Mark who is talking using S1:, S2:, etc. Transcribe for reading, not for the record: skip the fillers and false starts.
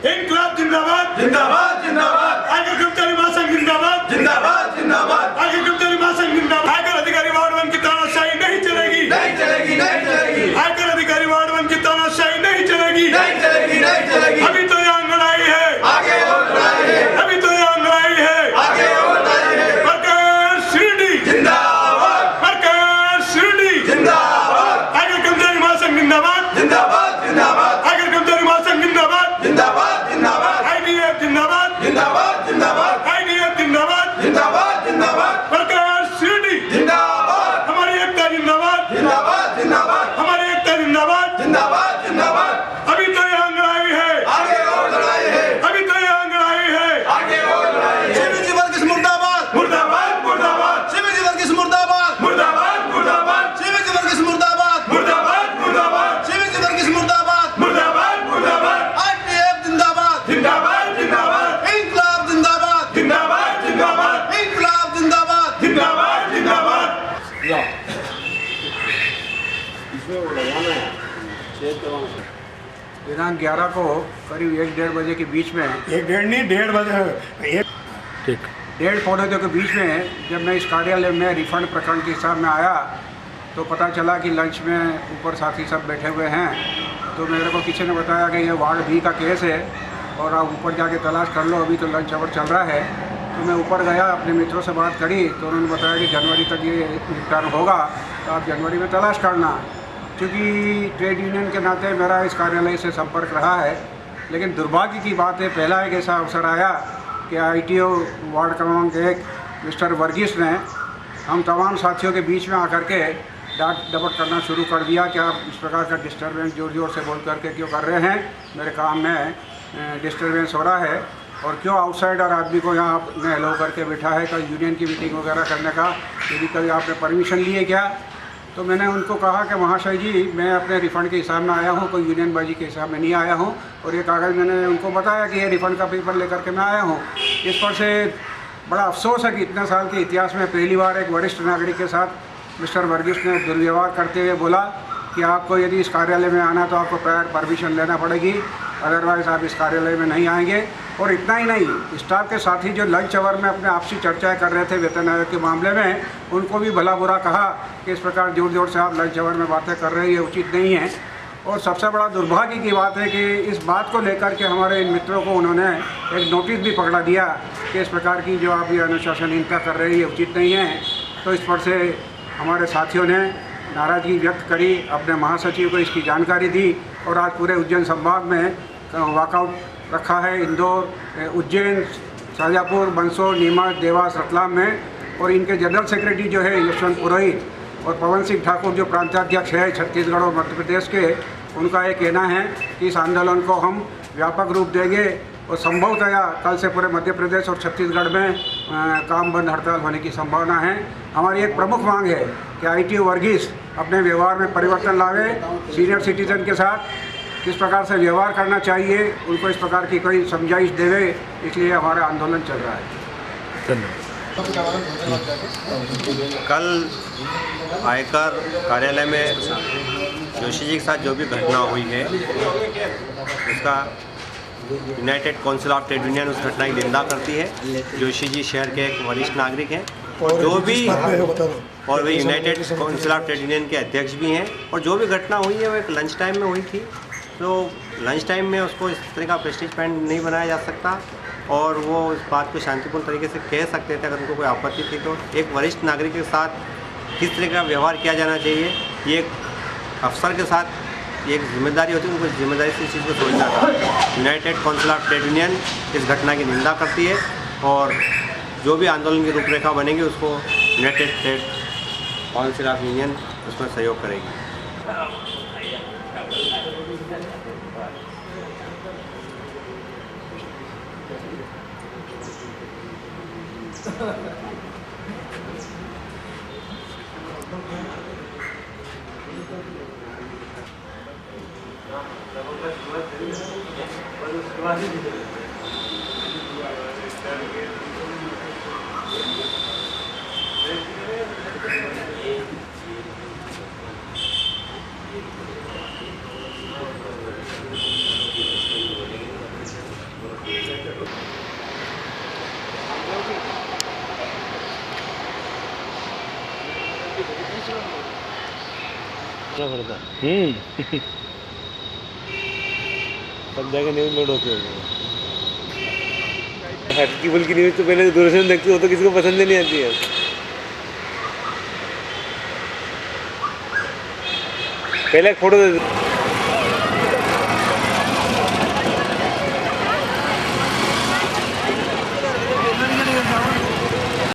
S1: इंकलाब जिंदाबाद
S2: जिंदाबाद जिंदाबाद
S1: आगे कर्मचारी महासंघ जिंदाबाद
S2: जिंदाबाद जिंदाबाद
S1: आगे कर्मचारी महासंघ जिंदाबाद आयकर अधिकारी वार्ड 1 की तानाशाही नहीं चलेगी
S2: नहीं चलेगी नहीं चलेगी
S1: आयकर अधिकारी वार्ड 1 की तानाशाही नहीं चलेगी
S2: नहीं चलेगी नहीं चलेगी
S1: अभी तो यहाँ लड़ाई है
S2: आगे और लड़ाई है
S1: अभी तो यहाँ लड़ाई है
S2: आगे और लड़ाई है
S1: वर्कर शिरडी
S2: जिंदाबाद
S1: वर्कर शिरडी
S2: जिंदाबाद
S1: आगे कर्मचारी महासंघ जिंदाबाद
S2: जिंदाबाद जिंदाबाद
S1: आगे कर्मचारी महासंघ जिंदाबाद
S2: जिंदाबाद जिंदाबाद
S1: आईडीएफ जिंदाबाद
S2: जिंदाबाद जिंदाबाद
S1: आईडीएफ जिंदाबाद
S2: जिंदाबाद जिंदाबाद
S1: वर्कर शिरडी
S2: जिंदाबाद
S1: हमारी एकता जिंदाबाद
S2: जिंदाबाद जिंदाबाद
S1: हमारी एकता जिंदाबाद
S2: जिंदाबाद जिंदाबाद
S1: अभी तो यहाँ लड़ाई है
S2: आगे और लड़ाई है
S1: अभी तो यहाँ लड़ाई है
S2: आगे और लड़ाई है
S3: शिवजी वर्गीस मुर्दाबाद
S2: मुर्दाबाद मुर्दाबाद
S3: शिवजी वर्गीस मुर्दाबाद
S2: मुर्दाबाद मुर्दाबाद
S3: शिवजी वर्गीस मुर्दाबाद
S2: मुर्दाबाद मुर्दाबाद
S3: शिवजी वर्गीस मुर्दाबाद
S2: मुर्दाबाद मुर्दाबाद
S3: आईटीएफ जिंदाबाद
S2: जिंदाबाद जिंदाबाद
S3: इंकलाब जिंदाबाद
S2: जिंदाबाद जिंदाबाद
S3: इंकलाब जिंदाबाद
S2: जिंदाबाद जिंदाबाद
S4: दिनांक 11 को करीब 1-1:30 बजे के बीच में
S1: 1:30 बजे
S4: ठीक 1:30-1:45 के बीच में जब मैं इस कार्यालय में रिफंड प्रकरण के हिसाब में आया तो पता चला कि लंच में ऊपर साथी सब बैठे हुए हैं। तो मेरे को किसी ने बताया कि ये वार्ड बी का केस है और आप ऊपर जाके तलाश कर लो, अभी तो लंच आवर चल रहा है। तो मैं ऊपर गया, अपने मित्रों से बात करी तो उन्होंने बताया कि जनवरी तक ये निपटान होगा, तो आप जनवरी में तलाश करना। क्योंकि ट्रेड यूनियन के नाते मेरा इस कार्यालय से संपर्क रहा है, लेकिन दुर्भाग्य की बात है पहला एक ऐसा अवसर आया कि आईटीओ वार्ड क्रमांक 1 मिस्टर वर्गीस ने हम तमाम साथियों के बीच में आकर के डांट डपट करना शुरू कर दिया कि आप इस प्रकार का डिस्टर्बेंस जोर जोर से बोल करके क्यों कर रहे हैं, मेरे काम में डिस्टर्बेंस हो रहा है और क्यों आउटसाइडर आदमी को यहाँ आपने अलाउ करके बैठा है, कल यूनियन की मीटिंग वगैरह करने का यदि कभी आपने परमिशन लिए क्या। तो मैंने उनको कहा कि महाशय जी मैं अपने रिफ़ंड के हिसाब में आया हूँ, कोई यूनियन बाजी के हिसाब में नहीं आया हूँ और ये कागज़ मैंने उनको बताया कि ये रिफ़ंड का पेपर लेकर के मैं आया हूँ। इस पर से बड़ा अफसोस है कि इतने साल के इतिहास में पहली बार एक वरिष्ठ नागरिक के साथ मिस्टर वर्गीस ने दुर्व्यवहार करते हुए बोला कि आपको यदि इस कार्यालय में आना तो आपको प्रायर परमिशन लेना पड़ेगी, अदरवाइज़ आप इस कार्यालय में नहीं आएंगे। और इतना ही नहीं, स्टाफ के साथी जो लंच आवर में अपने आपसी चर्चाएं कर रहे थे वेतन आयोग के मामले में, उनको भी भला बुरा कहा कि इस प्रकार जोर जोर से आप लंच आवर में बातें कर रहे हैं, ये उचित नहीं है। और सबसे बड़ा दुर्भाग्य की बात है कि इस बात को लेकर के हमारे इन मित्रों को उन्होंने एक नोटिस भी पकड़ा दिया कि इस प्रकार की जो आप ये अनुशासनहीनता कर रहे हैं ये उचित नहीं है। तो इस पर से हमारे साथियों ने नाराज़गी व्यक्त करी, अपने महासचिव को इसकी जानकारी दी और आज पूरे उज्जैन संभाग में वॉकआउट रखा है। इंदौर, उज्जैन, शाजापुर, मंदसौर, नीमच, देवास, रतलाम में। और इनके जनरल सेक्रेटरी जो है यशवंत पुरोहित और पवन सिंह ठाकुर जो प्रांताध्यक्ष है छत्तीसगढ़ और मध्य प्रदेश के, उनका ये कहना है कि इस आंदोलन को हम व्यापक रूप देंगे और संभवतया कल से पूरे मध्य प्रदेश और छत्तीसगढ़ में काम बंद हड़ताल होने की संभावना है। हमारी एक प्रमुख मांग है कि आईटीओ वर्गीस अपने व्यवहार में परिवर्तन लावे, सीनियर सिटीजन के साथ किस प्रकार से व्यवहार करना चाहिए उनको इस प्रकार की कोई समझाइश देवे, इसलिए हमारा आंदोलन चल रहा है।
S5: कल आयकर कार्यालय में जोशी जी के साथ जो भी घटना हुई है उसका United Council of Trade union उस घटना की निंदा करती है। जोशी जी शहर के एक वरिष्ठ नागरिक हैं जो भी और वे United Council of Trade Union के अध्यक्ष भी हैं। और जो भी घटना हुई है वो एक लंच टाइम में हुई थी, तो लंच टाइम में उसको इस तरह का प्रेस्टीज पॉइंट नहीं बनाया जा सकता और वो इस बात को शांतिपूर्ण तरीके से कह सकते थे अगर उनको कोई आपत्ति थी। तो एक वरिष्ठ नागरिक के साथ किस तरह का व्यवहार किया जाना चाहिए, ये एक अफसर के साथ ये एक जिम्मेदारी होती है, उनको जिम्मेदारी से इस चीज़ को सोचना था। United Council of Trade union इस घटना की निंदा करती है और जो भी आंदोलन की रूपरेखा बनेगी उसको United trade council of union उसमें सहयोग करेगी।
S6: सब जगह न्यूज लोड होती है। हल्की फुल्की न्यूज तो पहले दूरदर्शन देखती हो तो किसी को पसंद ही नहीं आती है। पहले एक फोटो दे